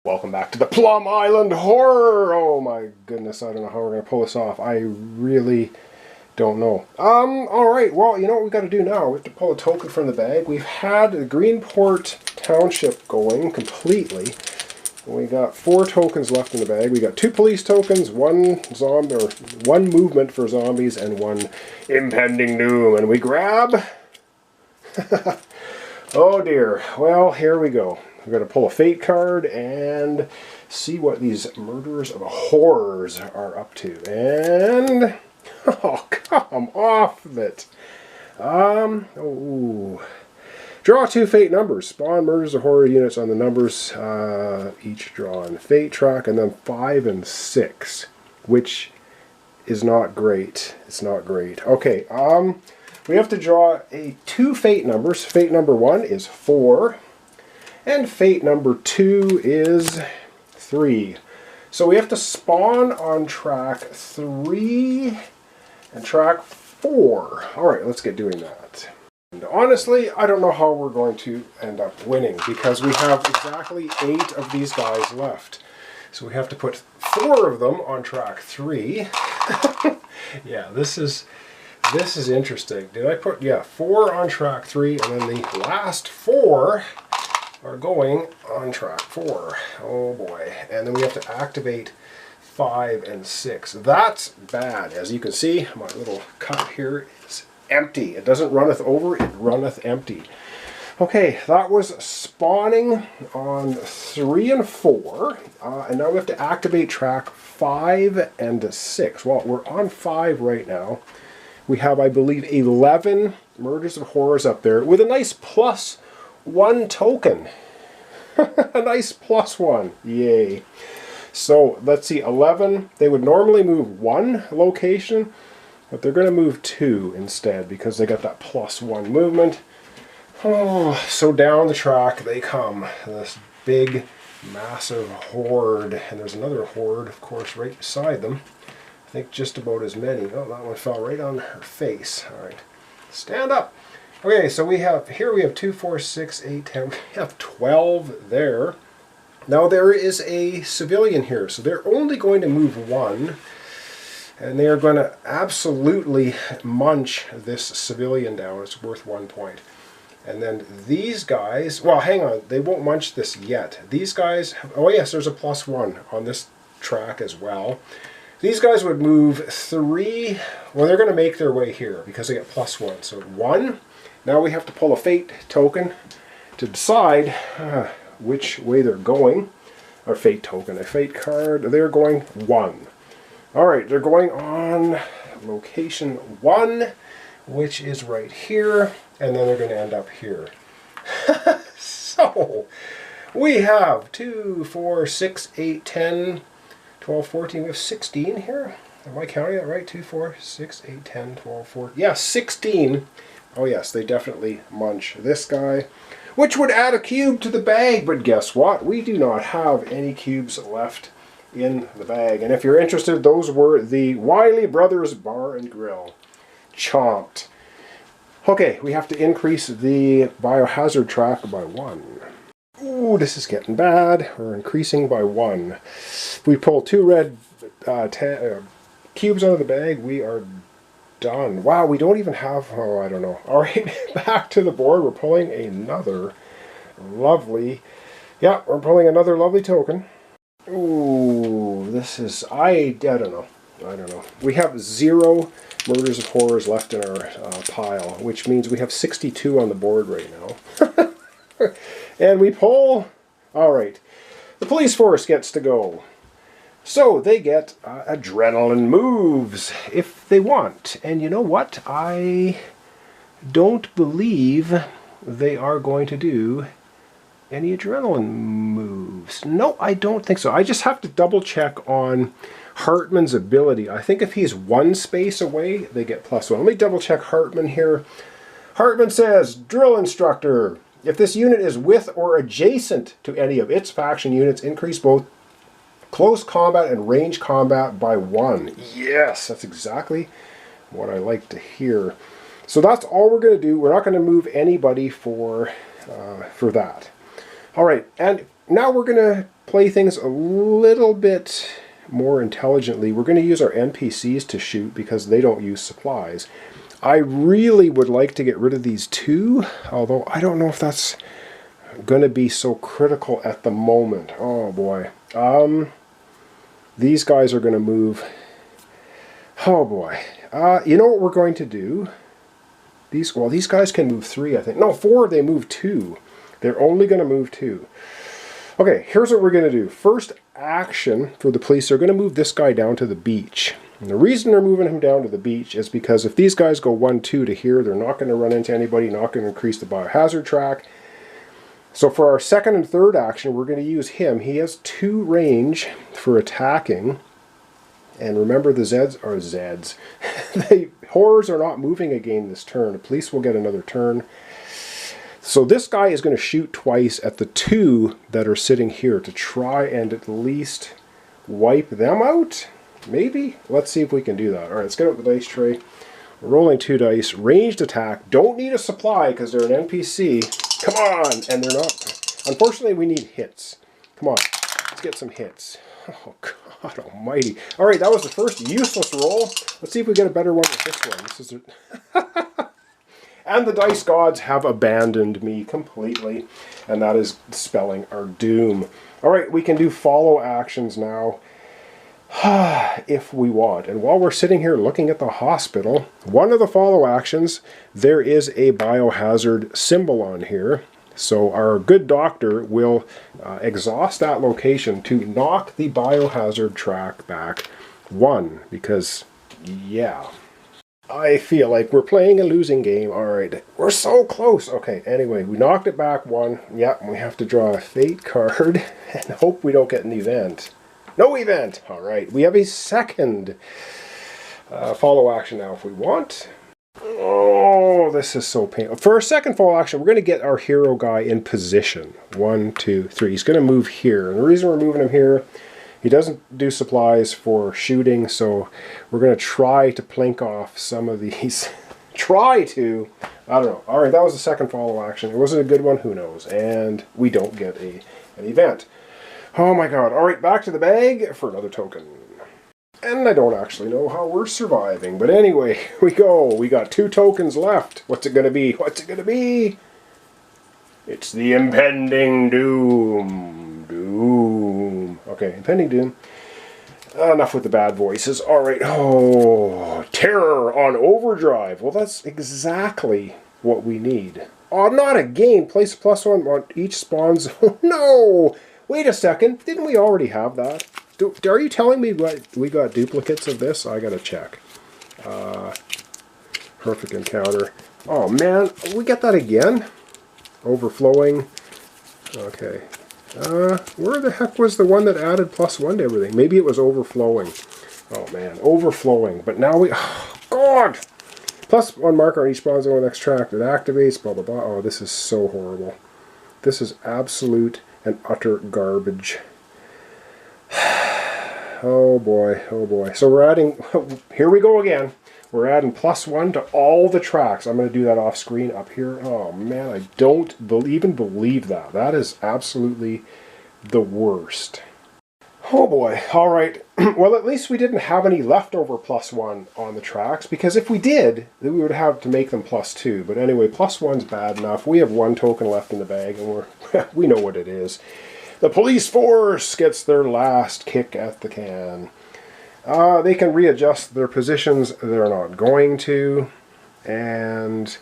Welcome back to the Plum Island Horror! Oh my goodness, I don't know how we're going to pull this off. I really don't know. Alright, well, you know what we've got to do now? We have to pull a token from the bag. We've had the Greenport Township going completely. We got 4 tokens left in the bag. We got 2 police tokens, 1 zombie, or 1 movement for zombies, and 1 impending doom. And we grab... Oh dear. Well, here we go. We're going to pull a fate card and see what these murderers of horrors are up to. And... oh, come off of it. Draw 2 fate numbers. Spawn murders of horror units on the numbers each drawn. Fate track, and then 5 and 6, which is not great. It's not great. Okay, we have to draw 2 fate numbers. Fate number 1 is 4. And fate number 2 is 3. So we have to spawn on track 3 and track 4. Alright, let's get doing that. And honestly, I don't know how we're going to end up winning, because we have exactly 8 of these guys left. So we have to put 4 of them on track 3. Yeah, this is interesting. Did I put, 4 on track 3, and then the last 4 are going on track 4. Oh boy. And then we have to activate 5 and 6. That's bad. As you can see, my little cup here is empty. It doesn't runneth over, it runneth empty. Okay, that was spawning on 3 and 4. And now we have to activate track 5 and 6. Well, we're on 5 right now. We have, I believe, 11 Murders of Horrors up there with a nice +1 token. A nice +1. Yay. So, let's see, 11. They would normally move 1 location, but they're going to move 2 instead because they got that +1 movement. Oh, so down the track they come. This big, massive horde. And there's another horde, of course, right beside them. I think just about as many. Oh, that one fell right on her face. All right. Stand up. Okay, so we have 2, 4, 6, 8, 10. We have 12 there. Now there is a civilian here, so they're only going to move 1. And they are going to absolutely munch this civilian down. It's worth 1 point. And then these guys, well, hang on, they won't munch this yet. These guys, oh yes, there's a +1 on this track as well. These guys would move 3, well, they're going to make their way here because they get +1. So 1, now we have to pull a fate token to decide which way they're going. Or fate token, a fate card, they're going 1. Alright, they're going on location 1, which is right here, and then they're going to end up here. So, we have 2, 4, 6, 8, 10, 12, 14, we have 16 here. Am I counting that right? 2, 4, 6, 8, 10, 12, 14. Yeah, 16. Oh yes, they definitely munch this guy, which would add a cube to the bag, but guess what? We do not have any cubes left in the bag. And if you're interested, those were the Wiley Brothers Bar and Grill. Chomped. Okay, we have to increase the biohazard track by 1. Ooh, this is getting bad. We're increasing by 1. If we pull 2 red cubes out of the bag, we are done. Wow, we don't even have, oh, I don't know. Alright, back to the board. We're pulling another lovely, we're pulling another lovely token. Ooh, this is, I don't know. We have 0 Murders of Horrors left in our pile, which means we have 62 on the board right now. And we pull, alright, the police force gets to go. So they get adrenaline moves if they want. And you know what? I don't believe they are going to do any adrenaline moves. No, I don't think so. I just have to double check on Hartman's ability. I think if he's 1 space away, they get +1. Let me double check Hartman here. Hartman says, drill instructor. If this unit is with or adjacent to any of its faction units, increase both close combat and range combat by 1. Yes, that's exactly what I like to hear. So that's all we're going to do. We're not going to move anybody for that. All right, and now we're going to play things a little bit more intelligently. We're going to use our NPCs to shoot because they don't use supplies. I really would like to get rid of these two, although I don't know if that's going to be so critical at the moment. Oh boy. These guys are going to move. Oh boy. You know what we're going to do? These guys can move 3, I think. No, 4, they move 2. They're only going to move 2. Okay, here's what we're going to do. First action for the police, they're going to move this guy down to the beach. And the reason they're moving him down to the beach is because if these guys go 1, 2 to here, they're not going to run into anybody, not going to increase the biohazard track. So for our second and third action, we're going to use him. He has 2 range for attacking. And remember, the Zeds are Zeds. The horrors are not moving again this turn. The police will get another turn. So this guy is going to shoot twice at the 2 that are sitting here to try and at least wipe them out. Maybe? Let's see if we can do that. Alright, let's get out the dice tray. We're rolling 2 dice. Ranged attack. Don't need a supply because they're an NPC. Come on! And they're not. Unfortunately, we need hits. Come on. Let's get some hits. Oh, God almighty. Alright, that was the first useless roll. Let's see if we get a better one with this one. This is And the dice gods have abandoned me completely. And that is spelling our doom. Alright, we can do follow actions now. If we want. And while we're sitting here looking at the hospital, one of the follow actions, there is a biohazard symbol on here. So our good doctor will exhaust that location to knock the biohazard track back 1. Because, yeah, I feel like we're playing a losing game. Alright, we're so close. Okay, anyway, we knocked it back 1. Yep, we have to draw a fate card and hope we don't get an event. No event! Alright, we have a second follow action now if we want. Oh, this is so painful. For our second follow action, we're going to get our hero guy in position. 1, 2, 3. He's going to move here. And the reason we're moving him here, he doesn't do supplies for shooting, so we're going to try to plink off some of these. Try to! I don't know. Alright, that was the second follow action. It wasn't a good one, who knows. And we don't get an event. Oh my god. Alright, back to the bag for another token. And I don't actually know how we're surviving. But anyway, here we go. We got 2 tokens left. What's it going to be? What's it going to be? It's the impending doom. Doom. Okay, impending doom. Enough with the bad voices. Alright. Oh, terror on overdrive. Well, that's exactly what we need. Oh, not again. Place +1 on each spawns. Oh, no! Wait a second, didn't we already have that? Are you telling me we got duplicates of this? I gotta check. Perfect encounter. Oh man, we get that again? Overflowing. Okay. Where the heck was the one that added +1 to everything? Maybe it was overflowing. Oh man, overflowing. But now we... Oh, God! +1 marker on each spawn zone next track. It activates, blah blah blah. Oh, this is so horrible. This is absolute and utter garbage. Oh boy, oh boy. So we're adding, here we go again. We're adding +1 to all the tracks. I'm going to do that off screen up here. Oh man, I don't even believe that. That is absolutely the worst. Oh boy, alright. Well, at least we didn't have any leftover +1 on the tracks, because if we did, then we would have to make them +2. But anyway, +1's bad enough. We have 1 token left in the bag, and we know what it is. The police force gets their last kick at the can. They can readjust their positions. They're not going to. And...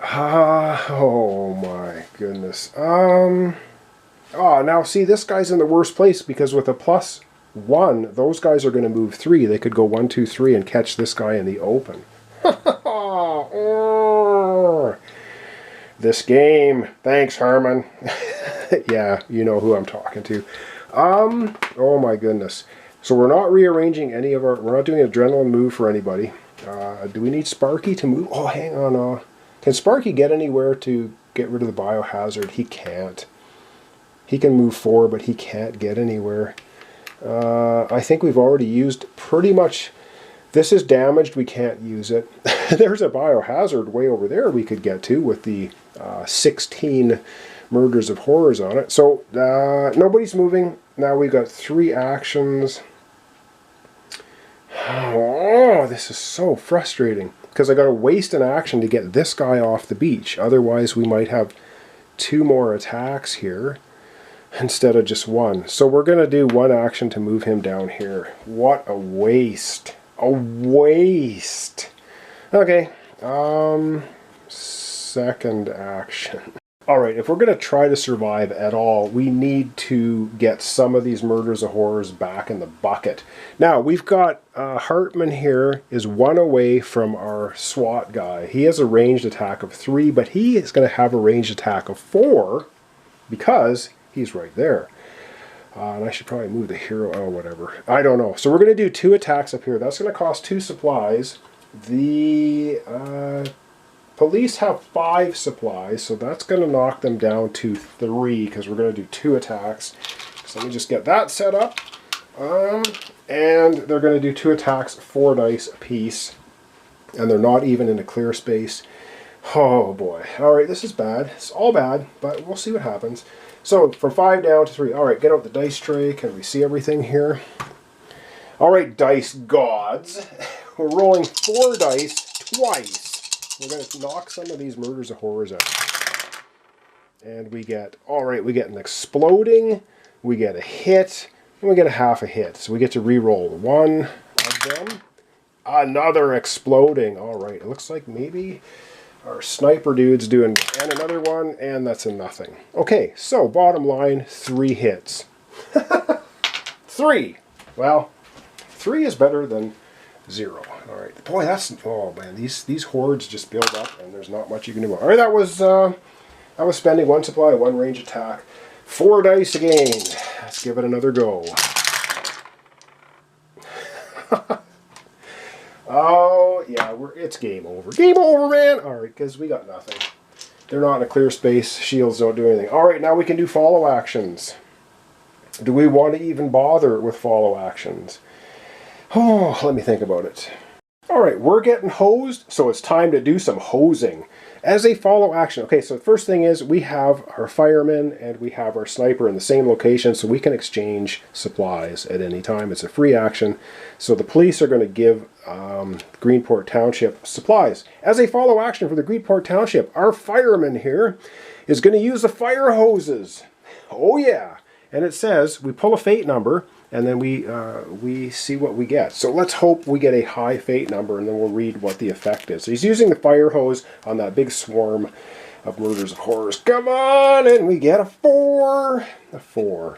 oh my goodness. Now see, this guy's in the worst place because with a +1, those guys are going to move 3. They could go 1, 2, 3 and catch this guy in the open. This game. Thanks, Herman. Yeah, you know who I'm talking to. Oh my goodness. So we're not rearranging any of our... We're not doing an adrenaline move for anybody. Do we need Sparky to move? Oh, hang on. Can Sparky get anywhere to get rid of the biohazard? He can't. He can move 4, but he can't get anywhere. I think we've already used pretty much... This is damaged. We can't use it. There's a biohazard way over there we could get to with the 16 Murders of Horrors on it. So nobody's moving. Now we've got 3 actions. Oh, this is so frustrating. Because I got to waste an action to get this guy off the beach. Otherwise we might have 2 more attacks here instead of just 1. So we're going to do 1 action to move him down here. What a waste. A waste. Okay. Second action. Alright, if we're going to try to survive at all, we need to get some of these Murders of Horrors back in the bucket. Now, we've got Hartman here is 1 away from our SWAT guy. He has a ranged attack of 3, but he is going to have a ranged attack of 4 because he's right there. And I should probably move the hero. Oh, whatever. I don't know. So we're going to do 2 attacks up here. That's going to cost 2 supplies. The police have 5 supplies, so that's going to knock them down to 3 because we're going to do 2 attacks. So let me just get that set up. And they're going to do 2 attacks, 4 dice apiece. And they're not even in a clear space. Oh boy. Alright, this is bad. It's all bad, but we'll see what happens. So from 5 down to 3. Alright, get out the dice tray. Can we see everything here? Alright, dice gods. We're rolling 4 dice twice. We're going to knock some of these Murders of Horrors out. And we get, alright, we get an exploding, we get a hit, and we get a half a hit. So we get to re-roll 1 of them. Another exploding. Alright, it looks like maybe our sniper dude's doing, and another one, and that's a nothing. Okay, so bottom line, 3 hits. 3! Well, 3 is better than 0. Alright. Boy, that's... Oh, man. These hordes just build up, and there's not much you can do. Alright, that was spending 1 supply, 1 range attack. 4 dice again. Let's give it another go. Oh, yeah. It's game over. Game over, man! Alright, because we got nothing. They're not in a clear space. Shields don't do anything. Alright, now we can do follow actions. Do we want to even bother with follow actions? Oh, let me think about it. Alright, we're getting hosed, so it's time to do some hosing. As a follow action, okay, so the first thing is we have our firemen and we have our sniper in the same location, so we can exchange supplies at any time. It's a free action. So the police are going to give Greenport Township supplies. As a follow action for the Greenport Township, our fireman here is going to use the fire hoses. Oh yeah! And it says we pull a fate number, and then we see what we get. So let's hope we get a high fate number, and then we'll read what the effect is. So he's using the fire hose on that big swarm of Murders of Horrors. Come on! And we get a 4. A 4.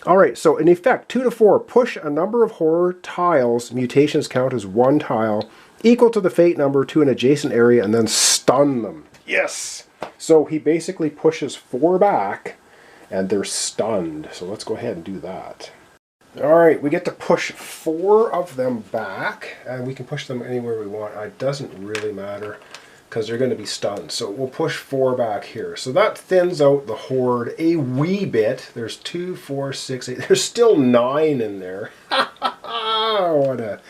Alright, so in effect, 2 to 4. Push a number of horror tiles. Mutations count as 1 tile, equal to the fate number to an adjacent area, and then stun them. Yes! So he basically pushes 4 back, and they're stunned. So let's go ahead and do that. Alright, we get to push 4 of them back, and we can push them anywhere we want. It doesn't really matter, because they're going to be stunned. So we'll push 4 back here. So that thins out the horde a wee bit. There's 2, 4, 6, 8. There's still 9 in there. What a...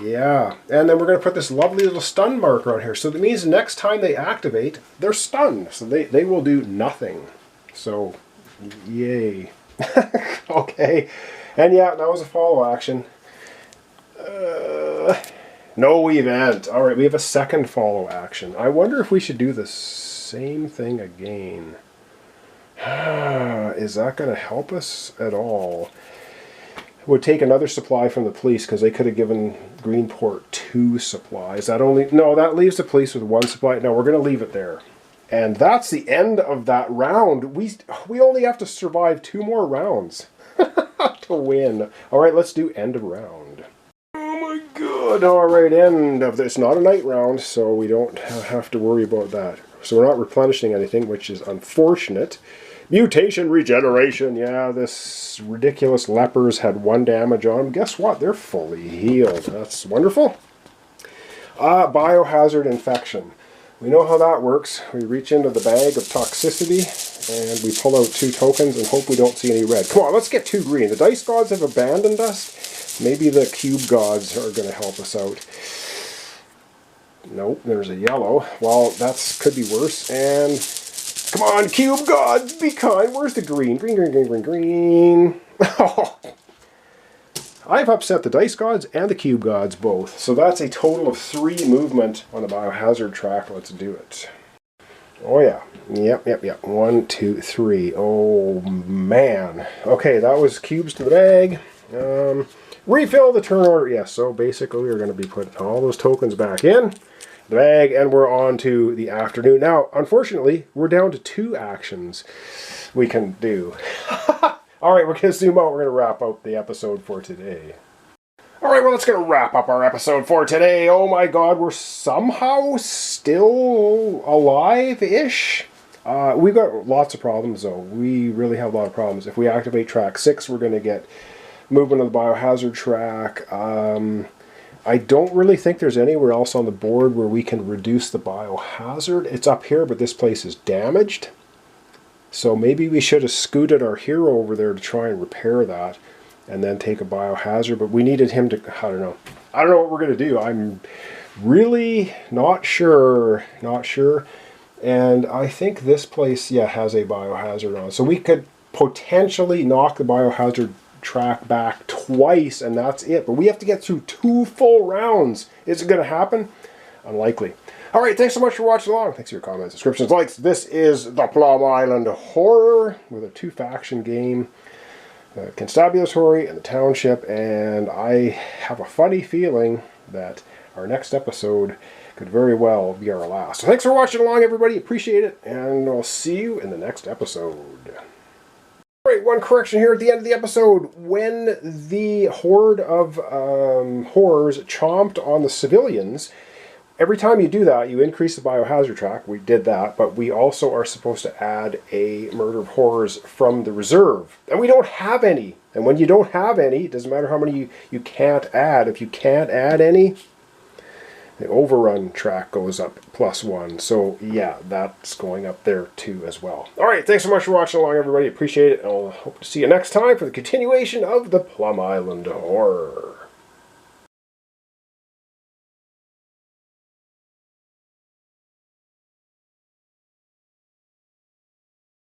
Yeah. And then we're going to put this lovely little stun marker on here. So that means the next time they activate, they're stunned. So they will do nothing. So, yay. Okay. And yeah, that was a follow action. No event. Alright, we have a second follow action. I wonder if we should do the same thing again. Is that going to help us at all? It would take another supply from the police, because they could have given Greenport 2 supplies. That leaves the police with 1 supply. No, we're going to leave it there. And that's the end of that round. We only have to survive 2 more rounds to win. Alright, let's do end of round. Oh my god. Alright, end of this. It's not a night round, so we don't have to worry about that. So we're not replenishing anything, which is unfortunate. Mutation regeneration. Yeah, this ridiculous lepers had 1 damage on them. Guess what? They're fully healed. That's wonderful. Biohazard infection. We know how that works. We reach into the bag of toxicity and we pull out 2 tokens and hope we don't see any red. Come on, let's get 2 green. The dice gods have abandoned us. Maybe the cube gods are going to help us out. Nope, there's a yellow. Well, that could be worse. And Come on, cube gods, be kind. Where's the green? Green, green, green, green, green. Oh. I've upset the dice gods and the cube gods both. So that's a total of 3 movement on the biohazard track. Let's do it. Oh yeah. Yep. 1, 2, 3. Oh man. Okay, that was cubes to the bag. Refill the turn order. Yes, so basically we're going to be putting all those tokens back in the bag, and we're on to the afternoon. Now, unfortunately, we're down to 2 actions we can do. All right, we're going to zoom out. We're going to wrap up the episode for today. All right, well, that's going to wrap up our episode for today. Oh my God, we're somehow still alive-ish. We've got lots of problems, though. We really have a lot of problems. If we activate track 6, we're going to get movement of the biohazard track. I don't really think there's anywhere else on the board where we can reduce the biohazard. It's up here, but this place is damaged. So maybe we should have scooted our hero over there to try and repair that and then take a biohazard. But we needed him to, I don't know what we're going to do. I'm really not sure. And I think this place, yeah, has a biohazard on. So we could potentially knock the biohazard track back twice, and that's it. But we have to get through 2 full rounds. Is it going to happen? Unlikely. All right, thanks so much for watching along. Thanks for your comments, subscriptions, likes. This is the Plum Island Horror with a 2-faction game. The Constabulatory and the Township, and I have a funny feeling that our next episode could very well be our last. So thanks for watching along, everybody. Appreciate it, and I'll see you in the next episode. All right, one correction here at the end of the episode. When the horde of horrors chomped on the civilians, every time you do that, you increase the biohazard track. We did that, but we also are supposed to add a murder of horrors from the reserve. And we don't have any. And when you don't have any, it doesn't matter how many you can't add. If you can't add any, the overrun track goes up +1. So yeah, that's going up there too as well. All right, thanks so much for watching along, everybody. Appreciate it. And I'll hope to see you next time for the continuation of the Plum Island Horror.